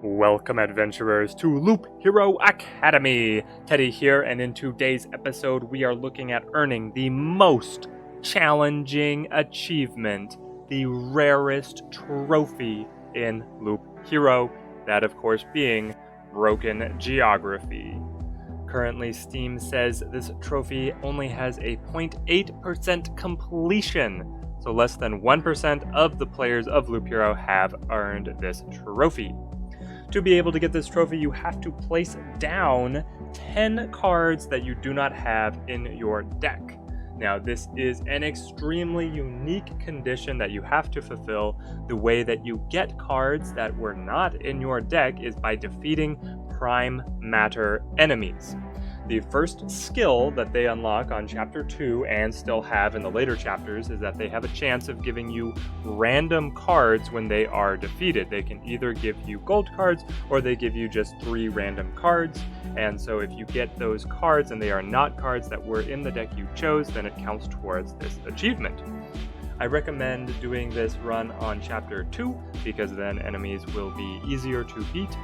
Welcome, adventurers, to Loop Hero Academy! Teddy here, and in today's episode, we are looking at earning the most challenging achievement, the rarest trophy in Loop Hero, that of course being Broken Geography. Currently, Steam says this trophy only has a 0.8% completion, so less than 1% of the players of Loop Hero have earned this trophy. To be able to get this trophy, you have to place down 10 cards that you do not have in your deck. Now, this is an extremely unique condition that you have to fulfill. The way that you get cards that were not in your deck is by defeating prime matter enemies. The first skill that they unlock on Chapter 2 and still have in the later chapters is that they have a chance of giving you random cards when they are defeated. They can either give you gold cards or they give you just 3 random cards. And so if you get those cards and they are not cards that were in the deck you chose, then it counts towards this achievement. I recommend doing this run on Chapter 2 because then enemies will be easier to beat.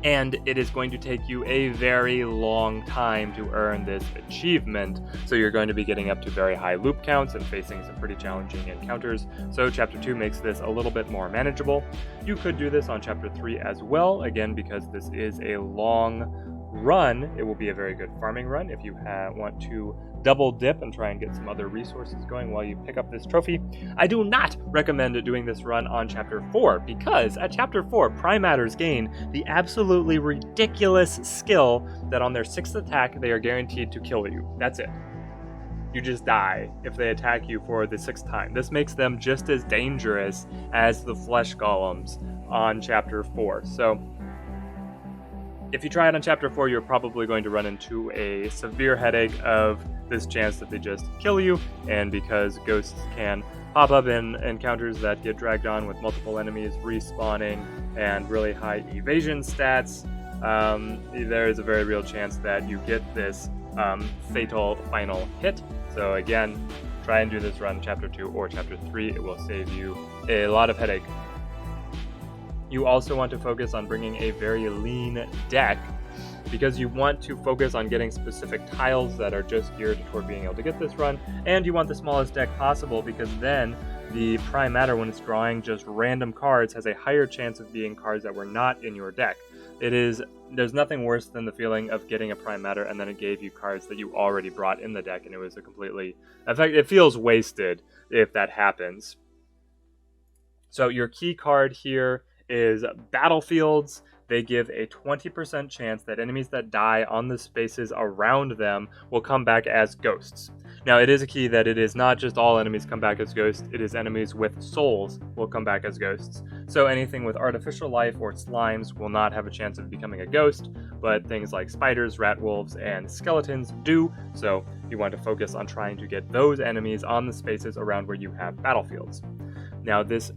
And it is going to take you a very long time to earn this achievement, so you're going to be getting up to very high loop counts and facing some pretty challenging encounters, so Chapter 2 makes this a little bit more manageable. You could do this on Chapter 3 as well, again because this is a long run. It will be a very good farming run if you want to double dip and try and get some other resources going while you pick up this trophy. I do not recommend doing this run on Chapter 4 because at Chapter 4, Prime Matters gain the absolutely ridiculous skill that on their 6th attack they are guaranteed to kill you. That's it. You just die if they attack you for the 6th time. This makes them just as dangerous as the flesh golems on Chapter 4. So if you try it on Chapter 4, you're probably going to run into a severe headache of this chance that they just kill you, and because ghosts can pop up in encounters that get dragged on with multiple enemies respawning and really high evasion stats, there is a very real chance that you get this fatal final hit. So again, try and do this run Chapter 2 or Chapter 3. It will save you a lot of headache. You also want to focus on bringing a very lean deck because you want to focus on getting specific tiles that are just geared toward being able to get this run, and you want the smallest deck possible because then the Prime Matter, when it's drawing just random cards, has a higher chance of being cards that were not in your deck. There's nothing worse than the feeling of getting a Prime Matter and then it gave you cards that you already brought in the deck, and it was in fact, it feels wasted if that happens. So your key card here is battlefields. They give a 20% chance that enemies that die on the spaces around them will come back as ghosts. Now, it is a key that it is not just all enemies come back as ghosts, it is enemies with souls will come back as ghosts. So anything with artificial life or slimes will not have a chance of becoming a ghost, but things like spiders, rat wolves, and skeletons do, so you want to focus on trying to get those enemies on the spaces around where you have battlefields. Now, this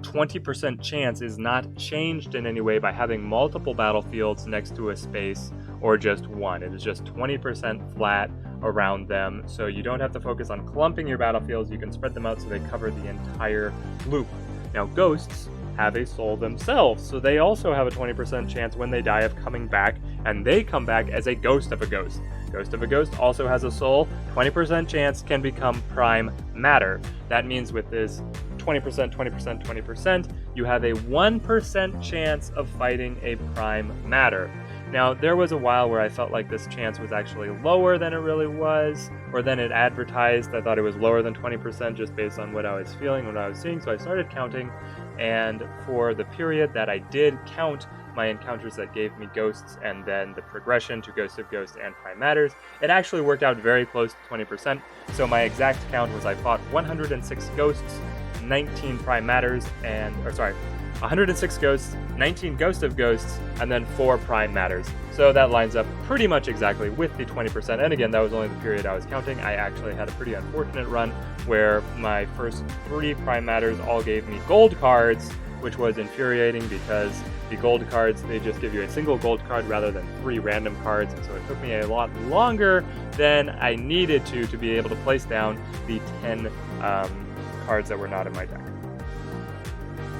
20% chance is not changed in any way by having multiple battlefields next to a space or just one. It is just 20% flat around them, so you don't have to focus on clumping your battlefields. You can spread them out so they cover the entire loop. Now, ghosts have a soul themselves, so they also have a 20% chance when they die of coming back, and they come back as a ghost of a ghost. Ghost of a ghost also has a soul. 20% chance can become prime matter. That means with this 20%, 20%, 20%, you have a 1% chance of fighting a prime matter. Now, there was a while where I felt like this chance was actually lower than it really was, or than it advertised. I thought it was lower than 20% just based on what I was feeling, what I was seeing, so I started counting, and for the period that I did count my encounters that gave me ghosts and then the progression to Ghost of Ghosts and Prime Matters, it actually worked out very close to 20%. So my exact count was I fought 106 ghosts, 19 Prime Matters, 106 ghosts, 19 Ghost of Ghosts, and then 4 Prime Matters. So that lines up pretty much exactly with the 20%. And again, that was only the period I was counting. I actually had a pretty unfortunate run where my first 3 Prime Matters all gave me gold cards, which was infuriating because the gold cards, they just give you a single gold card rather than 3 random cards, and so it took me a lot longer than I needed to be able to place down the 10 cards that were not in my deck.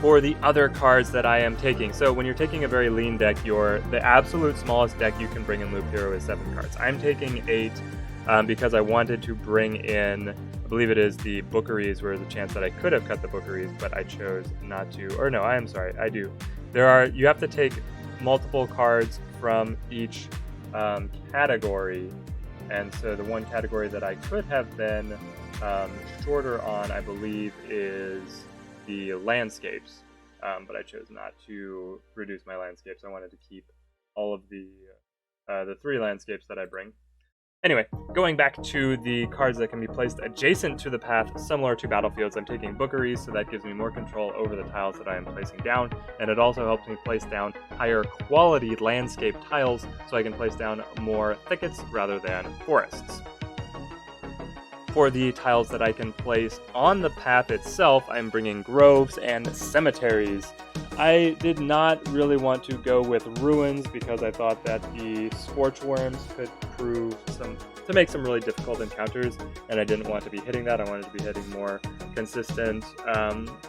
For the other cards that I am taking, so when you're taking a very lean deck, the absolute smallest deck you can bring in Loop Hero is 7 cards. I'm taking 8 because I wanted to bring in, I believe it is the Bookeries, where there's a chance that I could have cut the Bookeries, but I chose not to. Or no, I am sorry, I do. You have to take multiple cards from each category, and so the one category that I could have been shorter on, I believe, is the landscapes, but I chose not to reduce my landscapes. I wanted to keep all of the 3 landscapes that I bring. Anyway, going back to the cards that can be placed adjacent to the path, similar to battlefields, I'm taking Bookeries, so that gives me more control over the tiles that I am placing down, and it also helps me place down higher quality landscape tiles, so I can place down more thickets rather than forests. For the tiles that I can place on the path itself, I'm bringing groves and cemeteries. I did not really want to go with ruins because I thought that the scorchworms could prove to make some really difficult encounters, and I didn't want to be hitting that. I wanted to be hitting more consistent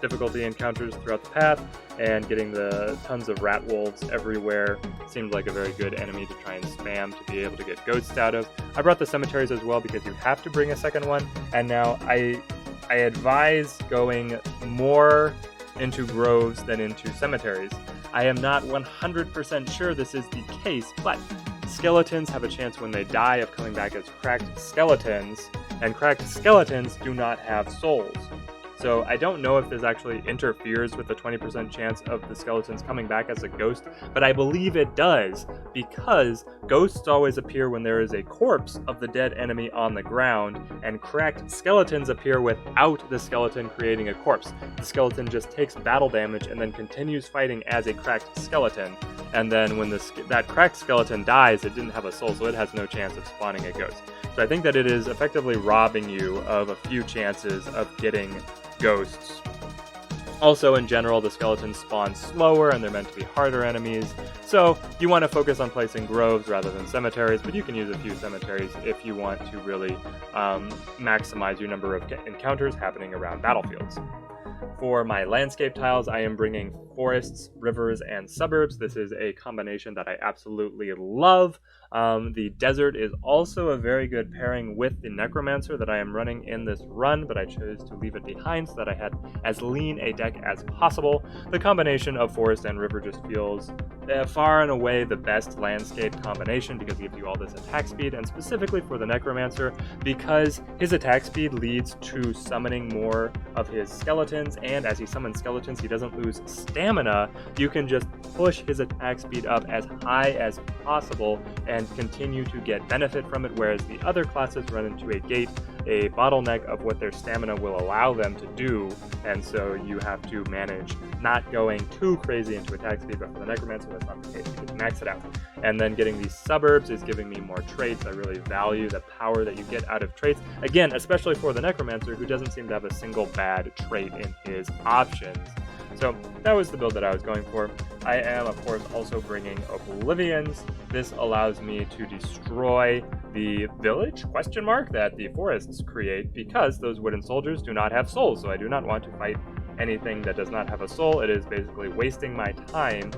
difficulty encounters throughout the path, and getting the tons of rat wolves everywhere seemed like a very good enemy to try and spam to be able to get ghosts out of. I brought the cemeteries as well because you have to bring a second one, and now I advise going more into groves than into cemeteries. I am not 100% sure this is the case, but skeletons have a chance when they die of coming back as cracked skeletons, and cracked skeletons do not have souls. So I don't know if this actually interferes with the 20% chance of the skeletons coming back as a ghost, but I believe it does, because ghosts always appear when there is a corpse of the dead enemy on the ground, and cracked skeletons appear without the skeleton creating a corpse. The skeleton just takes battle damage and then continues fighting as a cracked skeleton, and then when that cracked skeleton dies, it didn't have a soul, so it has no chance of spawning a ghost. So I think that it is effectively robbing you of a few chances of getting ghosts. Also, in general, the skeletons spawn slower and they're meant to be harder enemies, so you want to focus on placing groves rather than cemeteries, but you can use a few cemeteries if you want to really maximize your number of encounters happening around battlefields. For my landscape tiles, I am bringing forests, rivers, and suburbs. This is a combination that I absolutely love. The desert is also a very good pairing with the necromancer that I am running in this run, but I chose to leave it behind so that I had as lean a deck as possible. The combination of forest and river just feels far and away the best landscape combination because it gives you all this attack speed, and specifically for the necromancer, because his attack speed leads to summoning more of his skeletons, and as he summons skeletons, he doesn't lose stamina. You can just push his attack speed up as high as possible and continue to get benefit from it, whereas the other classes run into a bottleneck of what their stamina will allow them to do, and so you have to manage not going too crazy into attack speed. But for the necromancer, that's not the case. You can max it out. And then getting these suburbs is giving me more traits. I really value the power that you get out of traits, again, especially for the necromancer, who doesn't seem to have a single bad trait in his options. So that was the build that I was going for. I am, of course, also bringing Oblivions. This allows me to destroy the village, that the forests create, because those wooden soldiers do not have souls, so I do not want to fight anything that does not have a soul. It is basically wasting my time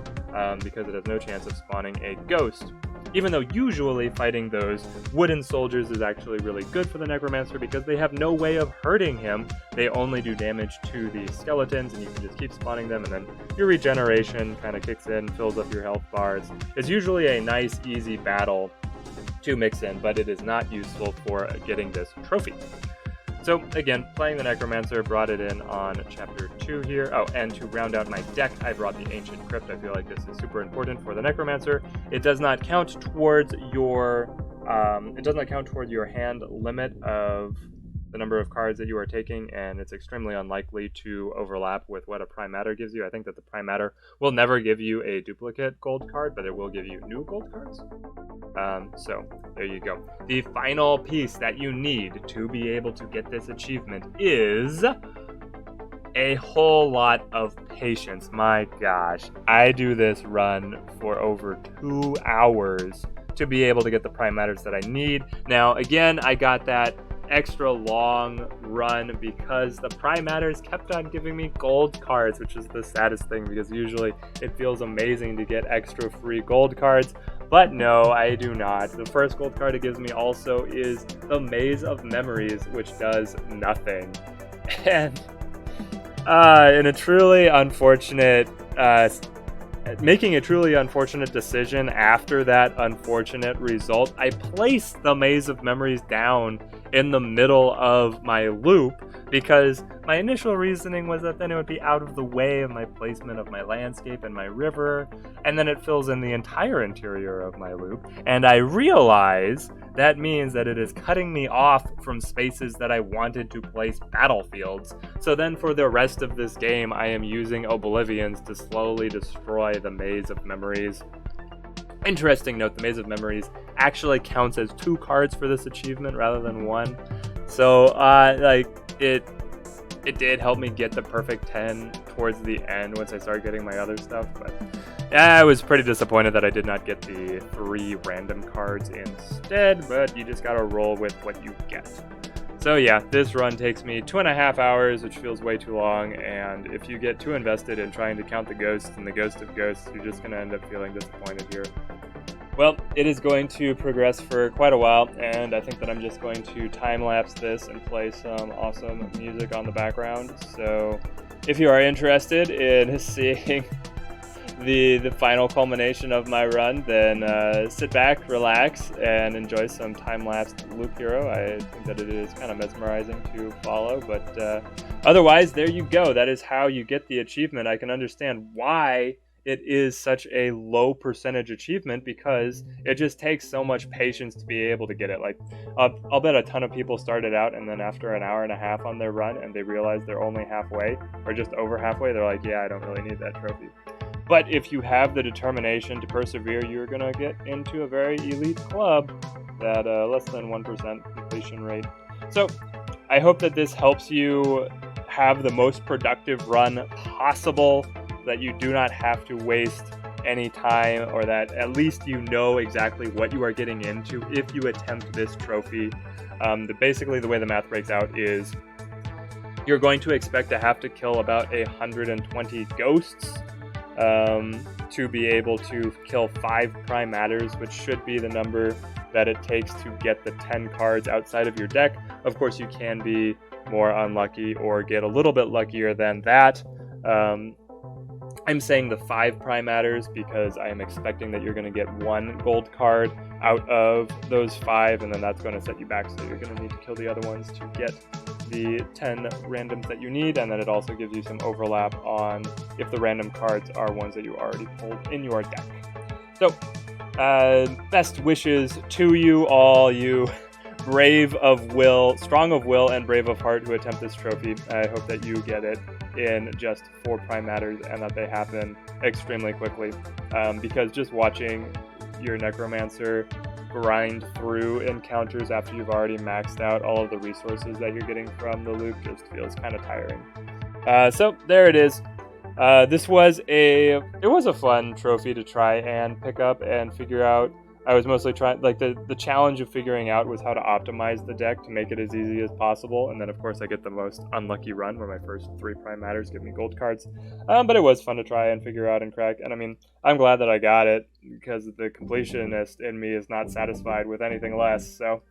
because it has no chance of spawning a ghost. Even though usually fighting those wooden soldiers is actually really good for the necromancer because they have no way of hurting him. They only do damage to the skeletons, and you can just keep spawning them, and then your regeneration kind of kicks in, fills up your health bars. It's usually a nice, easy battle to mix in, but it is not useful for getting this trophy. So again, playing the Necromancer, brought it in on Chapter 2 here. Oh, and to round out my deck, I brought the Ancient Crypt. I feel like this is super important for the Necromancer. It does not count towards your hand limit of the number of cards that you are taking, and it's extremely unlikely to overlap with what a Prime Matter gives you. I think that the Prime Matter will never give you a duplicate gold card, but it will give you new gold cards. So there you go. The final piece that you need to be able to get this achievement is a whole lot of patience. My gosh, I do this run for over 2 hours to be able to get the Prime Matters that I need. Now, again, I got that extra long run because the Prime Matters kept on giving me gold cards, which is the saddest thing because usually it feels amazing to get extra free gold cards. But no, I do not. The first gold card it gives me also is the Maze of Memories, which does nothing. And in a truly unfortunate, making a truly unfortunate decision after that unfortunate result, I placed the Maze of Memories down in the middle of my loop because my initial reasoning was that then it would be out of the way of my placement of my landscape and my river, and then it fills in the entire interior of my loop, and I realize that means that it is cutting me off from spaces that I wanted to place battlefields. So then for the rest of this game, I am using Oblivions to slowly destroy the Maze of Memories. Interesting note, the Maze of Memories actually counts as 2 cards for this achievement rather than 1. So, it did help me get the perfect 10 towards the end once I started getting my other stuff, but yeah, I was pretty disappointed that I did not get the 3 random cards instead, but you just gotta roll with what you get. So yeah, this run takes me 2.5 hours, which feels way too long, and if you get too invested in trying to count the ghosts and the ghost of ghosts, you're just gonna end up feeling disappointed here. Well, it is going to progress for quite a while, and I think that I'm just going to time-lapse this and play some awesome music on the background. So if you are interested in seeing the final culmination of my run, then sit back, relax, and enjoy some time-lapsed Loop Hero. I think that it is kind of mesmerizing to follow, but otherwise, there you go. That is how you get the achievement. I can understand why it is such a low percentage achievement because it just takes so much patience to be able to get it. Like, I'll bet a ton of people started out and then after an hour and a half on their run and they realize they're only halfway or just over halfway, they're like, yeah, I don't really need that trophy. But if you have the determination to persevere, you're going to get into a very elite club that less than 1% completion rate. So I hope that this helps you have the most productive run possible, that you do not have to waste any time, or that at least you know exactly what you are getting into if you attempt this trophy. Basically, the way the math breaks out is you're going to expect to have to kill about 120 ghosts to be able to kill 5 Prime Matters, which should be the number that it takes to get the 10 cards outside of your deck. Of course, you can be more unlucky or get a little bit luckier than that. I'm saying the 5 Prime Matters because I am expecting that you're going to get 1 gold card out of those 5, and then that's going to set you back, so you're going to need to kill the other ones to get the 10 randoms that you need, and then it also gives you some overlap on if the random cards are ones that you already pulled in your deck. So, best wishes to you all, you brave of will, strong of will, and brave of heart who attempt this trophy. I hope that you get it in just 4 Prime Matters and that they happen extremely quickly, because just watching your Necromancer grind through encounters after you've already maxed out all of the resources that you're getting from the loop just feels kind of tiring. So there it is. This was a fun trophy to try and pick up and figure out. I was mostly trying, like, the challenge of figuring out was how to optimize the deck to make it as easy as possible, and then of course I get the most unlucky run where my first 3 Prime Matters give me gold cards. But it was fun to try and figure out and crack, and I mean, I'm glad that I got it, because the completionist in me is not satisfied with anything less. So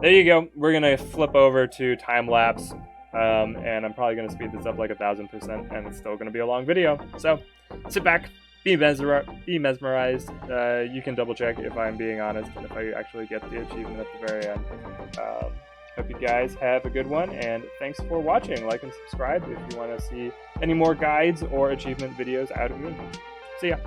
there you go. We're gonna flip over to time-lapse, and I'm probably gonna speed this up like 1,000%, and it's still gonna be a long video. So sit back, be mesmerized. You can double check if I'm being honest and if I actually get the achievement at the very end. Hope you guys have a good one, and thanks for watching. Like and subscribe if you want to see any more guides or achievement videos out of me. See ya.